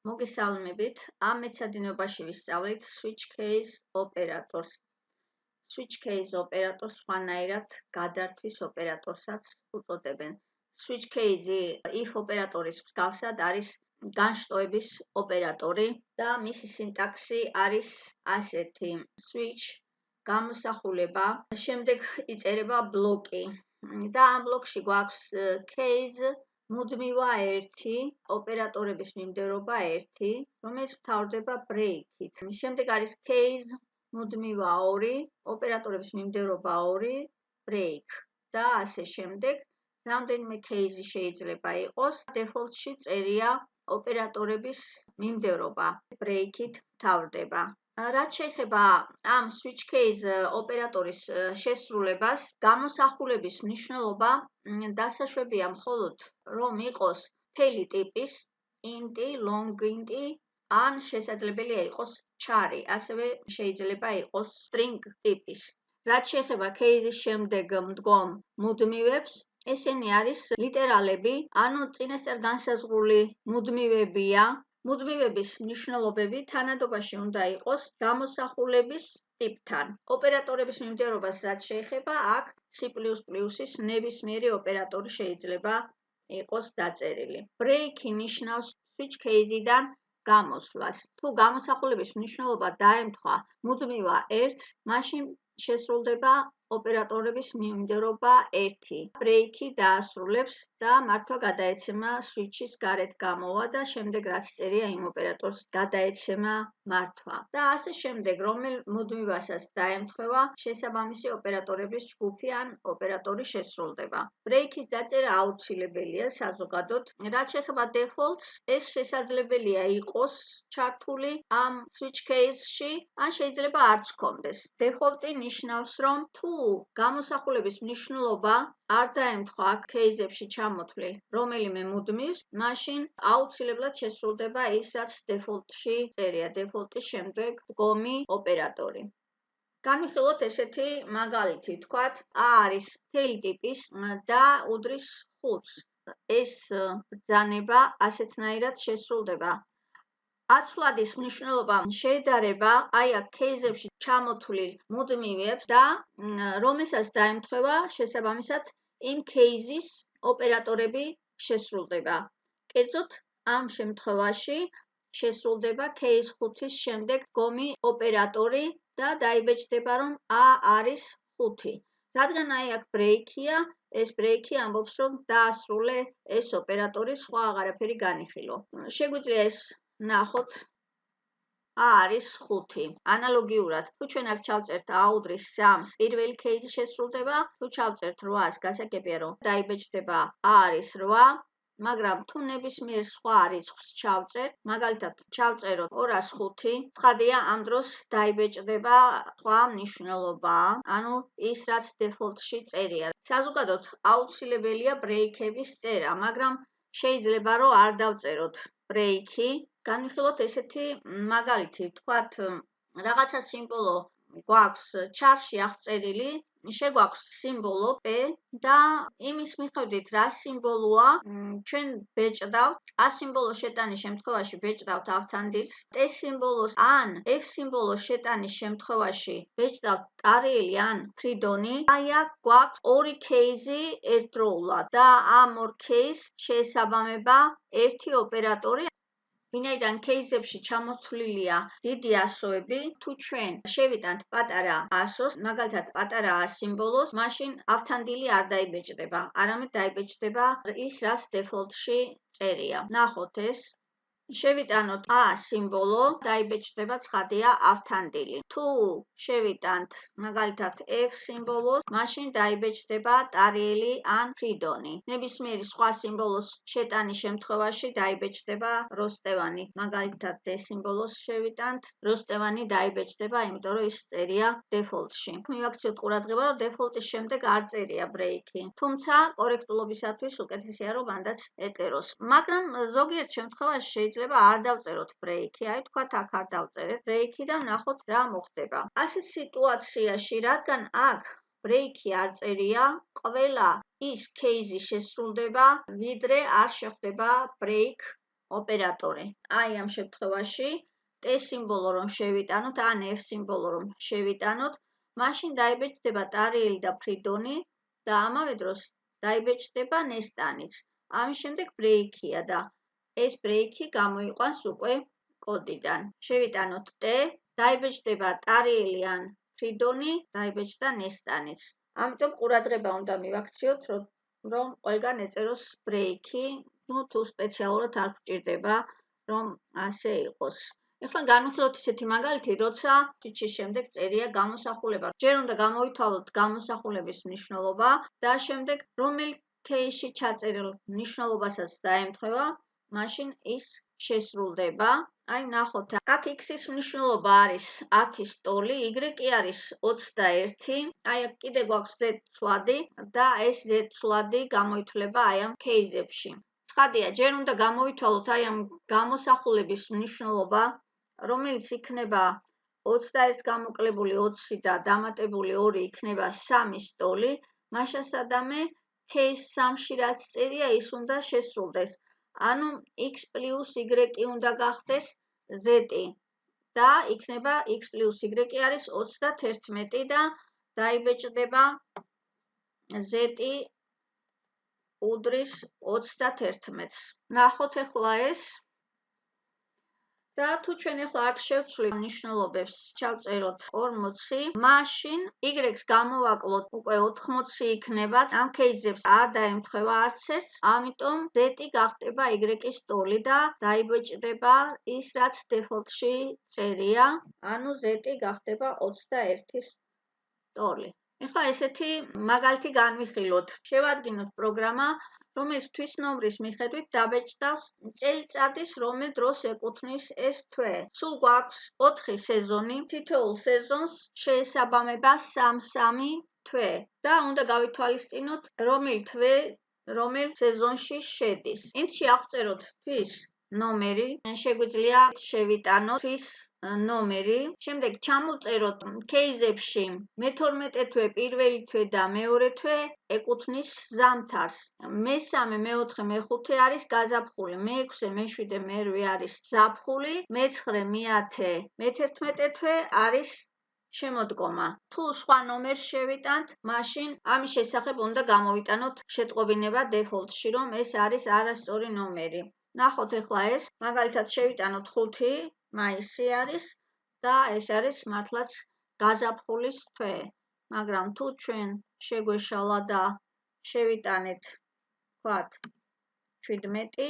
მოგესალმებით, ამ მეცადინეობაში ვისწავლით switch case ოპერატორს. Switch case ოპერატორს სხვანაირად გადართვის ოპერატორსაც უწოდებენ. Switch case if ოპერატორის მსგავსად არის განშტოების ოპერატორი და მისი სინტაქსი არის ასეთი. Switch გამოსახულება, შემდეგ იწერება ბლოკი და ამ ბლოკში გვაქვს case მუდმივა 1, ოპერატორების მიმდევრობა 1, რომელიც მთავრდება break-ით. შემდეგ არის case მუდმივა 2, ოპერატორების მიმდევრობა 2, break და ასე შემდეგ. რამდენიმე case შეიძლება იყოს. Default-ში წერია ოპერატორების მიმდევრობა break-ით მთავრდება. რაც შეეხება ამ switch case ოპერატორის შესრულებას, გამოსახულების მნიშვნელობა დასაშვებია მხოლოდ რომ იყოს მთელი ტიპის int, long int, ან შესაძლებელია იყოს char, ასევე შეიძლება იყოს string ტიპის. რაც შეეხება case-ის შემდეგ მდგომ მუდმივებს, ესენი არის ლიტერალები, ანუ წინასწარ განსაზღვრული მუდმივებია. მუდმივების მნიშვნელობები თანადობაში უნდა იყოს გამოსახულების ტიპთან. ოპერატორების მიმდევრობას რაც შეეხება, აქ C++-ის ნებისმიერი ოპერატორი შეიძლება იყოს დაწერილი. Break-ი ნიშნავს switch case-დან გამოსვლას. თუ გამოსახულების მნიშვნელობა დაემთხვა მუდმივა 1-ს, მაშინ შესრულდება ოპერატორების მიმდევრობა 1. Break-ი დაასრულებს და მართვა გადაეცემა switch-ის გარეთ გამოვა და შემდეგ რაც წერია იმ ოპერატორს გადაეცემა მართვა. და ასე შემდეგ, რომელ მუდმივასაც დაემთხვევა, შესაბამისი ოპერატორების ჯგუფი ან ოპერატორი შესრულდება. Break-ის დაწერა აუცილებელია საზოგადოდ. რაც შეეხება defaults, ეს შესაძლებელია იყოს ჩართული ამ switch case-ში, ან შეიძლება არც ჰქონდეს. Default-ი ნიშნავს, რომ თუ გამოსახულების მნიშვნელობა არ დაემთხვა case-ებში ჩამოთვლილ რომელიმე მუდმივს, მაშინ აუცილებლად შესრულდება ის, რაც default-ში წერია, default-ის შემდეგ დგომი ოპერატორი. განვიხილოთ ესეთი მაგალითი, ვთქვათ, A არის მთელი ტიპის და უდრის 5-ს. ეს ბრძანება ასეთნაირად შესრულდება. აცვლადის მნიშვნელობა შეედარება აი აქ case-ებში ჩამოთვლილ მუდმივებს და რომელსაც დაემთხვევა შესაბამისად იმ case-ის ოპერატორები შესრულდება. კერძოდ, ამ შემთხვევაში შესრულდება case 5-ის შემდეგ დგომი ოპერატორი და დაიბეჭდება, რომ A არის 5. რადგან აი აქ break-ია, ეს break-ი ამბობს, რომ დაასრულე ეს ოპერატორი, სხვა აღარაფერი განიხილო. შეგვიძლია ეს ნახოთ. A არის 5. ანალოგიურად, თუ ჩვენ აქ ჩავწერთ A უდრის 3-ს, პირველი case შესრულდება, თუ ჩავწერთ 8-ს, გასაგებია, რომ დაიბეჭდება A არის 8, მაგრამ თუ ნებისმიერ სხვა რიცხვს ჩავწერთ, მაგალითად, ჩავწეროთ 205, ცხადია, ამ დროს დაიბეჭდება სხვა მნიშვნელობა, ანუ ის, რაც default-ში წერია. საზოგადოდ, აუცილებელია break-ების წერა, მაგრამ შეიძლება, რომ არ დავწეროთ break-ი. განვიხილოთ ესეთი მაგალითი, ვთქვათ, რაღაცა სიმბოლო გვაქვს char-ში აღწერილი, შეგვაქვს სიმბოლო P და იმის მიხედვით რა სიმბოლოა, ჩვენ ბეჭდავთ. A სიმბოლოს შეტანის შემთხვევაში ბეჭდავთ ავთანდილს, T სიმბოლოს ან F სიმბოლოს შეტანის შემთხვევაში ბეჭდავთ ტარიელი ან ფრიდონი. აი აქ გვაქვს ორი case ერთდროულად და ამ ორ case შეესაბამება ერთი ოპერატორი. ვინაიდან case-ებში ჩამოთვლილია დიდი ასოები, თუ ჩვენ შევიტანთ პატარა ასოს, მაგალითად პატარა A სიმბოლოს, მაშინ ავთანდილი არ დაიბეჭდება, არამედ დაიბეჭდება ის, რაც default-ში წერია. ნახოთ ეს. შევიტანოთ A სიმბოლო, დაიბეჭდება ცხადია ავთანდილი. თუ შევიტანთ მაგალითად F სიმბოლოს, მაშინ დაიბეჭდება ტარიელი ან ფრიდონი. ნებისმიერი სხვა სიმბოლოს შეტანის შემთხვევაში დაიბეჭდება როსტევანი. მაგალითად D სიმბოლოს შევიტანთ, როსტევანი დაიბეჭდება, იმიტომ რომ ის წერია default-ში. მივაქციოთ ყურადღება, რომ default-ის შემდეგ არ წერია break-ი. თუმცა კორექტულობისათვის უკეთესია, რომ მანდაც ეწეროს. მაგრამ ზოგიერთ შემთხვევაში შეიძლება არ დავწეროთ break-ი, აი თქვათ აქ არ დავწერეთ break-ი და ვნახოთ რა მოხდება. ასეთ სიტუაციაში, რადგან აქ break-ი არ წერია, ყველა ის case-ი შესრულდება, ვიდრე არ შეხვდება break ოპერატორი. აი ამ შემთხვევაში T სიმბოლო რომ შევიტანოთ, ან F სიმბოლო რომ შევიტანოთ, მაშინ დაიბეჭდება ტარიელი და ფრიდონი და ამავე დროს დაიბეჭდება ნესტანიც. ამის შემდეგ ბრეიქია და ეს ბრეიქი გამოიყვანს უკვე კოდიდან. შევიტანოთ T, დაიბეჭდება ტარიელი ან ფრიდონი, დაიბეჭდა ნესტანიც. ამიტომ ყურადღება უნდა მივაქციოთ, რომ ყველგან ეწეროს ბრეიქი, თუ სპეციალურად არ გვჭირდება, რომ ასე იყოს. ეხლა განვიხილოთ ისეთი მაგალითი, როცა switch-ის შემდეგ წერია გამოსახულება. ჯერ უნდა გამოვითვალოთ გამოსახულების მნიშვნელობა და შემდეგ რომელ case-ში ჩაწერილ მნიშვნელობასაც დაემთხვევა, მაშინ ის შესრულდება. აი ნახოთ, აქ x-ის მნიშვნელობა არის 10-ის ტოლი, y არის 21. აი აქ კიდე გვაქვს z ცვლადი და ეს z ცვლადი გამოითვლება აი ამ case-ებში. ცხადია, ჯერ უნდა გამოვითვალოთ აი ამ გამოსახულების მნიშვნელობა, რომელიც იქნება 21 გამოკლებული 20 და დამატებული 2 იქნება 3-ის ტოლი, მაშინ სადამე case 3-ში რაც წერია, ის უნდა შესრულდეს. ანუ x plus y უნდა გახდეს z და იქნება x plus y არის 31 და დაიბეჭდება z უდრის 31-ს. ნახოთ ახლა ეს და თუ ჩვენ ახლა აქ შევცვლით მნიშვნელობებს, ჩავწეროთ 40, მაშინ y-ს გამოვაკლოთ უკვე 80 იქნება. ამ case-ებს არ დაემთხვევა არც ერთს, ამიტომ z გახდება y-ის ტოლი და დაიბეჭდება ის, რაც default-ში წერია, ანუ z გახდება 21-ის ტოლი. ეხლა ესეთი მაგალითი განვიხილოთ. შევადგინოთ პროგრამა, რომელიც თვის ნომრის მიხედვით დაბეჭდავს წელიწადის რომელ დროს ეკუთვნის ეს თვე. სულ გვაქვს 4 სეზონი, თითოეულ სეზონს შეესაბამება 3-3 თვე და უნდა გავითვალისწინოთ რომელ თვე რომელ სეზონში შედის. ინდში აღწეროთ თვის ნომერი, შეგვიძლია შევიტანოთ თვის ნომერი, შემდეგ ჩამოვწეროთ case-ებში მე-12 თვე, პირველი თვე და მეორე თვე ეკუთვნის ზამთარს. მე-3, მე-4, მე-5 არის გაზაფხული, მე-6, მე-7, მე-8 არის ზაფხული, მე-9, მე-10, მე-11 თვე არის შემოდგომა. თუ სხვა ნომერს შევიტანთ, მაშინ ამის შესახებ უნდა გამოვიტანოთ შეტყობინება default-ში, რომ ეს არის არასწორი ნომერი. ნახოთ ახლა ეს, მაგალითად შევიტანოთ 5 მაისი არის და ეს არის მართლაც გაზაფხულის თვე. მაგრამ თუ ჩვენ შეგვეშალა და შევიტანეთ, ვთქვათ, 17,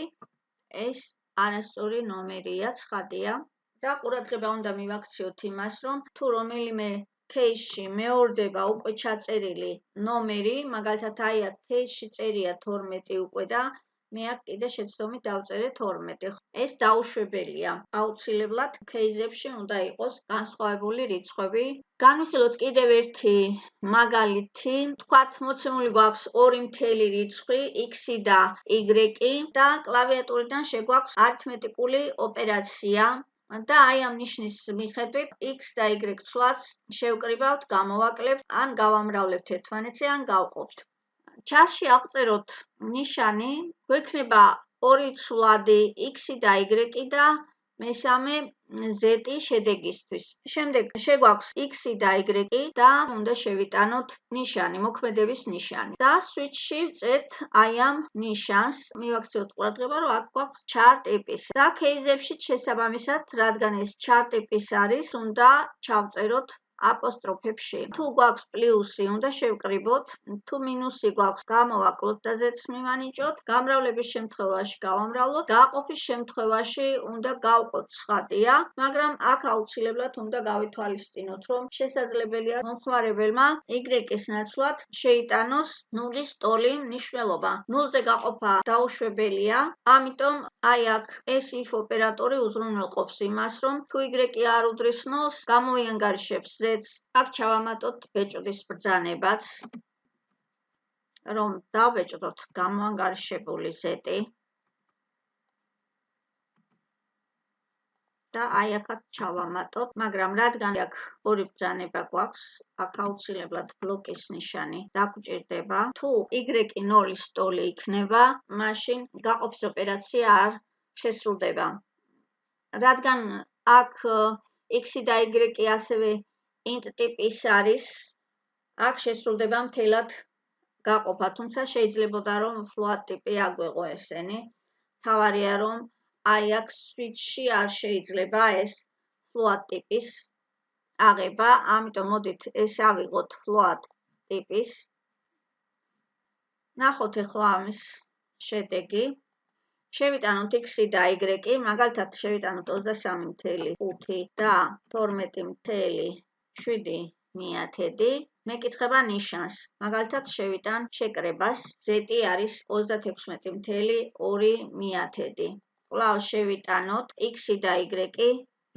ეს არასწორი ნომერია, ცხადია. და ყურადღება უნდა მივაქციოთ იმას, რომ თუ რომელიმე case-ში მეორდება უკვე ჩაწერილი ნომერი, მაგალითად აი აქ case-ში წერია 12 უკვე და მე აქ კიდე შეცდომით დავწერე 12. ეს დაუშვებელია. აუცილებლად case-ებში უნდა იყოს განსხვავებული რიცხვები. განვიხილოთ კიდევ ერთი მაგალითი. ვთქვათ, მოცემული გვაქვს ორი მთელი რიცხვი x და y და კლავიატურიდან შეგვაქვს არითმეტიკული ოპერაცია. და აი ამ ნიშნის მიხედვით x და y ცვლადს შევკრიბავთ, გამოვაკლებთ, ან გავამრავლებთ ერთმანეთზე, ან გავყოფთ. ჩარში აღწეროთ ნიშანი, გვექნება ორი ცვლადი x და y და მე-3 z შედეგისთვის. შემდეგ შეგვაქვს x და y და უნდა შევიტანოთ ნიშანი, მოქმედების ნიშანი. და switch-ში ვწერთ აი ამ ნიშანს, მივაქციოთ ყურადღება, რომ აქ გვაქვს char ტიპის. და case-ებში შესაბამისად, რადგან ეს char ტიპის არის, უნდა ჩავწეროთ აპოსტროფებში. თუ გვაქვს პლუსი, უნდა შევკრიბოთ, თუ მინუსი გვაქვს, გამოვაკლოთ და z-ს მივანიჭოთ, გამრავლების შემთხვევაში გავამრავლოთ, გაყოფის შემთხვევაში უნდა გავყოთ, ცხადია, მაგრამ აქ აუცილებლად უნდა გავითვალისწინოთ, რომ შესაძლებელია მომხმარებელმა y-ის ნაცვლად შეიტანოს 0-ის ტოლი მნიშვნელობა. 0-ზე გაყოფა დაუშვებელია, ამიტომ აი აქ ეს if ოპერატორი უზრუნველყოფს იმას, რომ თუ y არ უდრის 0-ს, გამოიანგარიშებს z-ს. აქ ჩავამატოთ ბეჭდის ბრძანებაც, რომ დავბეჭდოთ გამოანგარიშებული z. და აი აქაც ჩავამატოთ, მაგრამ რადგან აქ ორი ბრძანება გვაქვს, აქ აუცილებლად ბლოკის ნიშანი დაგვჭირდება. თუ y 0-ის ტოლი იქნება, მაშინ გაყოფის ოპერაცია არ შესრულდება. რადგან აქ x და y ასევე int ტიპის არის, აქ შესრულდება მთელად გაყოფა, თუმცა შეიძლებოდა რომ float ტიპი აგვეღო ესენი. თავარია რომ აი აქ switch-ში არ შეიძლება ეს float ტიპის აღება, ამიტომ მოდით ეს ავიღოთ float ტიპის. ნახოთ ახლა ამის შედეგი. შევიტანოთ x და y, მაგალითად შევიტანოთ 23.5 და 12.7. მეკითხება ნიშანს. მაგალითად შევიტან შეკრებას. z არის 36.2. კვლავ შევიტანოთ x და y,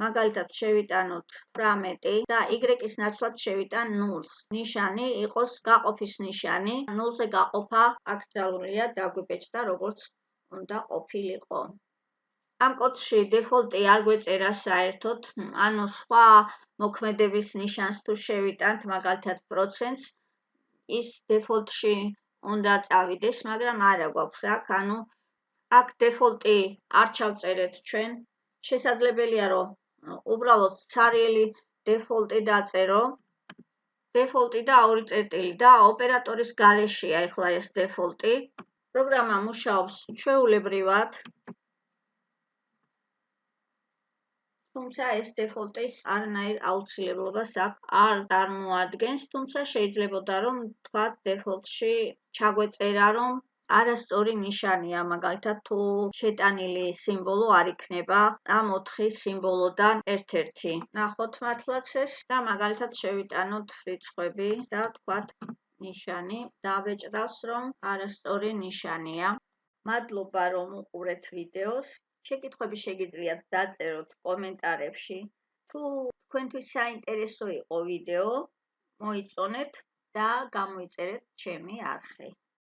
მაგალითად შევიტანოთ 18 და y-ის ნაცვლად შევიტან 0-ს. ნიშანი იყოს გაყოფის ნიშანი. 0-ზე გაყოფა აკრძალულია დაგვიბეჭდა როგორც უნდა ყოფილიყო. ამ კოდში დეფოლტი არ გვეწერა საერთოდ, ანუ სხვა მოქმედების ნიშანს თუ შევიტანთ, მაგალითად %-ს, ის დეფოლტში უნდა წავიდეს, მაგრამ არა გვაქვს აქ, ანუ აქ დეფოლტი არ ჩავწერეთ ჩვენ. შესაძლებელია რომ უბრალოდ ცარიელი დეფოლტი დაწერო. დეფოლტი და 2 წერტილი და ოპერატორის გარეშეა ახლა ეს დეფოლტი. პროგრამა მუშაობს ჩვეულებრივად, თუმცა ეს დეფოლტის არანაირ აუცილებლობას აქ არ წარმოადგენს, თუმცა შეიძლებოდა რომ თქვათ დეფოლტში ჩაგვეწერა რომ არასწორი ნიშანია, მაგალითად თუ შეტანილი სიმბოლო არ იქნება ამ 4 სიმბოლოდან ერთ-ერთი. ნახოთ მართლაც ეს და მაგალითად შევიტანოთ რიცხვები და თქვათ ნიშანი დავეჭდავს რომ არასწორი ნიშანია. მადლობა რომ უყურეთ ვიდეოს. შეკითხვები შეგიძლიათ დაწეროთ კომენტარებში. თუ თქვენთვის საინტერესო იყო ვიდეო, მოიწონეთ და გამოიწერეთ ჩემი არხი.